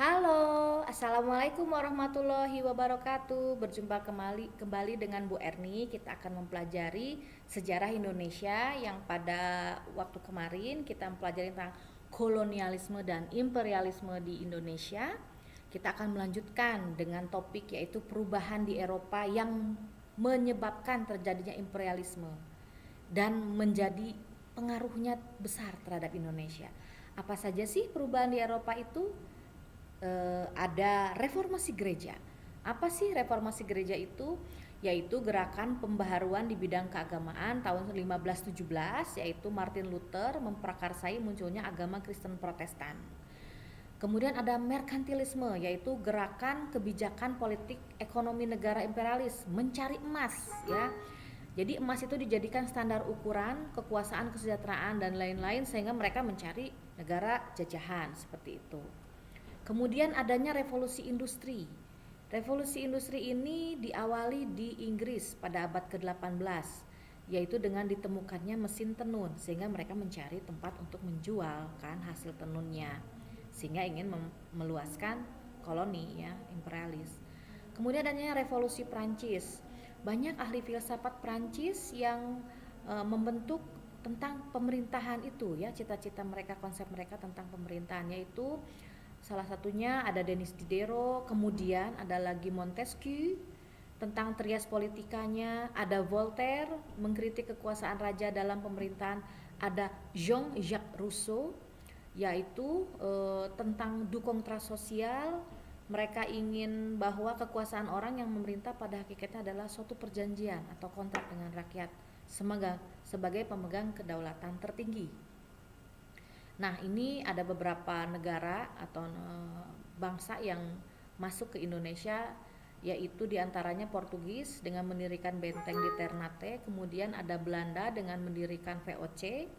Halo, Assalamualaikum warahmatullahi wabarakatuh. Berjumpa kembali dengan Bu Erni. Kita akan mempelajari sejarah Indonesia yang pada waktu kemarin kita mempelajari tentang kolonialisme dan imperialisme di Indonesia. Kita akan melanjutkan dengan topik yaitu perubahan di Eropa yang menyebabkan terjadinya imperialisme dan menjadi pengaruhnya besar terhadap Indonesia. Apa saja sih perubahan di Eropa itu? Ada reformasi gereja. Apa sih reformasi gereja itu? Yaitu gerakan pembaharuan di bidang keagamaan tahun 1517, yaitu Martin Luther memprakarsai munculnya agama Kristen Protestan. Kemudian ada merkantilisme, yaitu gerakan kebijakan politik ekonomi negara imperialis mencari emas, ya. Jadi emas itu dijadikan standar ukuran kekuasaan, kesejahteraan dan lain-lain sehingga mereka mencari negara jajahan seperti itu. Kemudian adanya revolusi industri. Revolusi industri ini diawali di Inggris pada abad ke-18, yaitu dengan ditemukannya mesin tenun sehingga mereka mencari tempat untuk menjual kan hasil tenunnya sehingga ingin meluaskan koloni ya imperialis. Kemudian adanya revolusi Prancis. Banyak ahli filsafat Prancis yang membentuk tentang pemerintahan itu ya, cita-cita mereka, konsep mereka tentang pemerintahan, yaitu salah satunya ada Denis Diderot, kemudian ada lagi Montesquieu tentang trias politikanya, ada Voltaire mengkritik kekuasaan raja dalam pemerintahan, ada Jean-Jacques Rousseau yaitu tentang dukung sosial. Mereka ingin bahwa kekuasaan orang yang memerintah pada hakikatnya adalah suatu perjanjian atau kontrak dengan rakyat sebagai pemegang kedaulatan tertinggi. Nah, ini ada beberapa negara atau bangsa yang masuk ke Indonesia, yaitu diantaranya Portugis dengan mendirikan benteng di Ternate, kemudian ada Belanda dengan mendirikan VOC,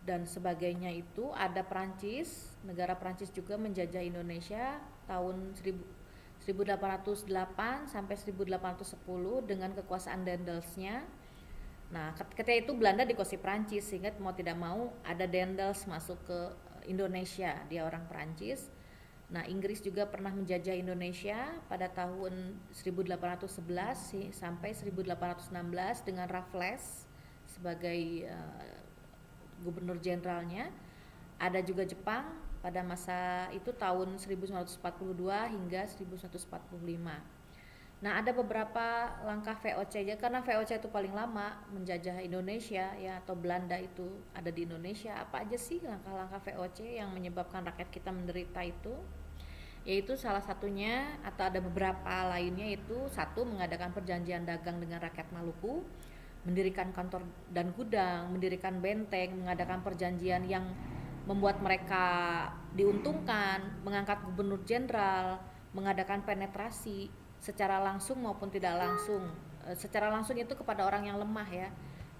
dan sebagainya. Itu ada Prancis, negara Prancis juga menjajah Indonesia tahun 1808 sampai 1810 dengan kekuasaan Daendelsnya. Nah, ketika itu Belanda dikuasai Prancis sehingga mau tidak mau ada Daendels masuk ke Indonesia, dia orang Prancis. Nah, Inggris juga pernah menjajah Indonesia pada tahun 1811 sampai 1816 dengan Raffles sebagai gubernur jenderalnya. Ada juga Jepang pada masa itu tahun 1942 hingga 1945. Nah, ada beberapa langkah VOC ya, karena VOC itu paling lama menjajah Indonesia ya, atau Belanda itu ada di Indonesia. Apa aja sih langkah-langkah VOC yang menyebabkan rakyat kita menderita itu? Yaitu salah satunya atau ada beberapa lainnya, itu satu, mengadakan perjanjian dagang dengan rakyat Maluku, mendirikan kantor dan gudang, mendirikan benteng, mengadakan perjanjian yang membuat mereka diuntungkan, mengangkat gubernur jenderal, mengadakan penetrasi secara langsung maupun tidak langsung. Secara langsung itu kepada orang yang lemah ya,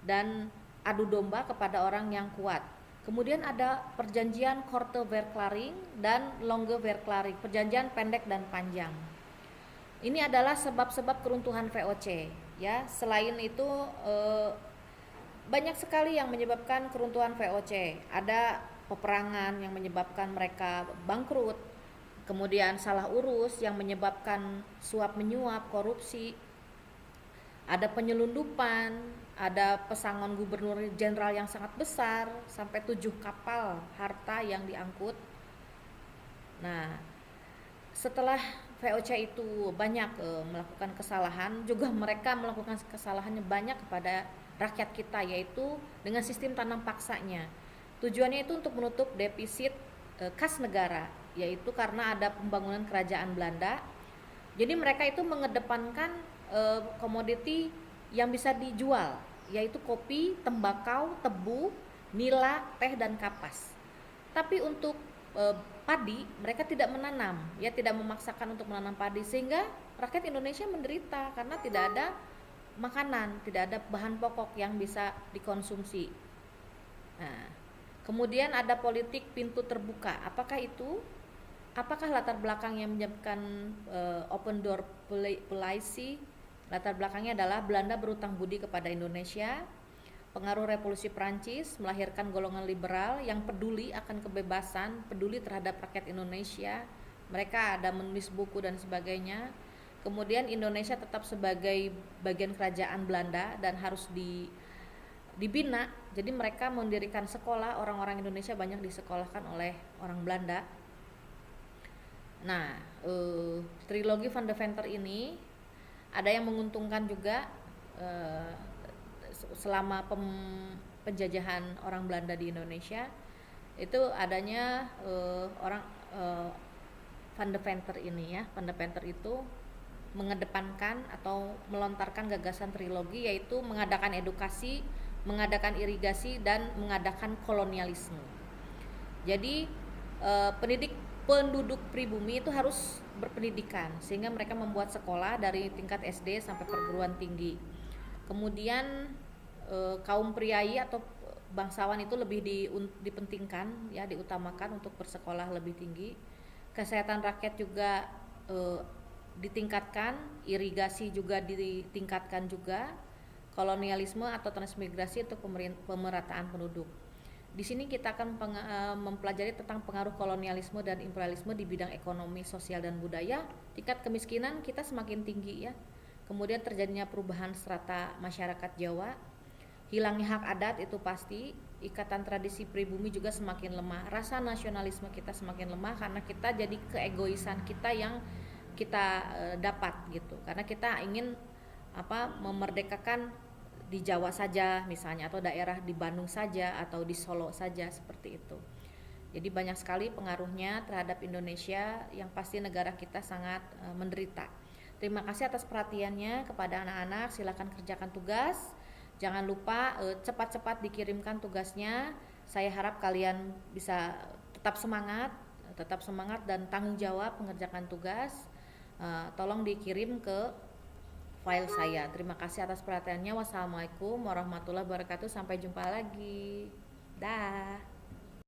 dan adu domba kepada orang yang kuat. Kemudian ada perjanjian Korte Verklaring dan Longe Verklaring, perjanjian pendek dan panjang. Ini adalah sebab-sebab keruntuhan VOC ya. Selain itu banyak sekali yang menyebabkan keruntuhan VOC. Ada peperangan yang menyebabkan mereka bangkrut, kemudian salah urus yang menyebabkan suap menyuap, korupsi, ada penyelundupan, ada pesangon gubernur jenderal yang sangat besar sampai 7 kapal harta yang diangkut. Nah, setelah VOC itu banyak melakukan kesalahan, juga mereka melakukan kesalahannya banyak kepada rakyat kita, yaitu dengan sistem tanam paksanya. Tujuannya itu untuk menutup defisit kas negara, yaitu karena ada pembangunan kerajaan Belanda. Jadi mereka itu mengedepankan komoditi yang bisa dijual, yaitu kopi, tembakau, tebu, nila, teh dan kapas. Tapi untuk padi mereka tidak menanam, ya tidak memaksakan untuk menanam padi, sehingga rakyat Indonesia menderita karena tidak ada makanan, tidak ada bahan pokok yang bisa dikonsumsi. Nah, kemudian ada politik pintu terbuka. Apakah itu? Apakah latar belakang yang menyebabkan open door policy? Latar belakangnya adalah Belanda berutang budi kepada Indonesia. Pengaruh revolusi Prancis melahirkan golongan liberal yang peduli akan kebebasan, peduli terhadap rakyat Indonesia. Mereka ada menulis buku dan sebagainya. Kemudian Indonesia tetap sebagai bagian kerajaan Belanda dan harus dibina. Jadi mereka mendirikan sekolah, orang-orang Indonesia banyak disekolahkan oleh orang Belanda. Nah, trilogi Van Deventer ini ada yang menguntungkan juga selama penjajahan orang Belanda di Indonesia, itu adanya orang Van Deventer ini ya. Van Deventer itu mengedepankan atau melontarkan gagasan trilogi, yaitu mengadakan edukasi, mengadakan irigasi, dan mengadakan kolonialisme. Jadi penduduk pribumi itu harus berpendidikan, sehingga mereka membuat sekolah dari tingkat SD sampai perguruan tinggi. Kemudian kaum priai atau bangsawan itu lebih dipentingkan ya, diutamakan untuk bersekolah lebih tinggi. Kesehatan rakyat juga ditingkatkan, irigasi juga ditingkatkan juga, kolonialisme atau transmigrasi untuk pemerataan penduduk. Di sini kita akan mempelajari tentang pengaruh kolonialisme dan imperialisme di bidang ekonomi, sosial, dan budaya. Tingkat kemiskinan kita semakin tinggi ya. Kemudian terjadinya perubahan strata masyarakat Jawa, hilangnya hak adat itu pasti, ikatan tradisi pribumi juga semakin lemah, rasa nasionalisme kita semakin lemah karena kita jadi keegoisan kita yang kita dapat gitu, karena kita ingin memerdekakan di Jawa saja misalnya, atau daerah di Bandung saja atau di Solo saja, seperti itu. Jadi banyak sekali pengaruhnya terhadap Indonesia, yang pasti negara kita sangat menderita. Terima kasih atas perhatiannya kepada anak-anak. Silakan kerjakan tugas. Jangan lupa cepat-cepat dikirimkan tugasnya. Saya harap kalian bisa tetap semangat dan tanggung jawab mengerjakan tugas. Tolong dikirim ke file saya. Terima kasih atas perhatiannya. Wassalamualaikum warahmatullahi wabarakatuh. Sampai jumpa lagi. Dah.